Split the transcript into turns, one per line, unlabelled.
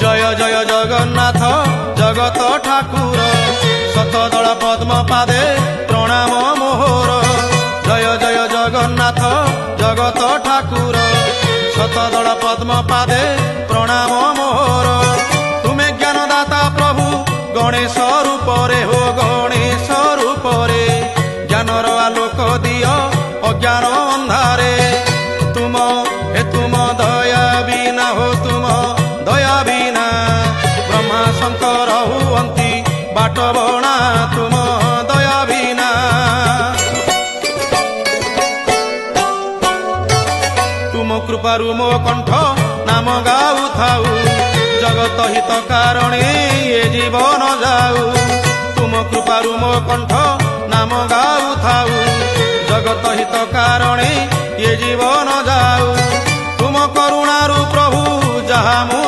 जय जय जगन्नाथ जगत ठाकुर शतदल पद्म पादे प्रणाम मोहर। जय जय जगन्नाथ जगत ठाकुर शतदल पद्म पादे प्रणाम मोहर। तुमे ज्ञानदाता प्रभु गणेश रूपरे हो गणेश रूपरे ज्ञानर आलोक दियो अज्ञान अंधारे। तुम दया बिना हो तुम दया बिना ब्रह्मा शंकर हुअंती बाट बणा तुम दया बिना। तुम कृपारु मो कंठ नाम गाऊ थाऊ जगत हित कारणे ये जीवन जाऊ। तुम कृपारु मो कंठ नाम गाऊ थाऊ जगत हित कारणे ये जीवन जाऊ। तुम करुणारु प्रभु जहा मु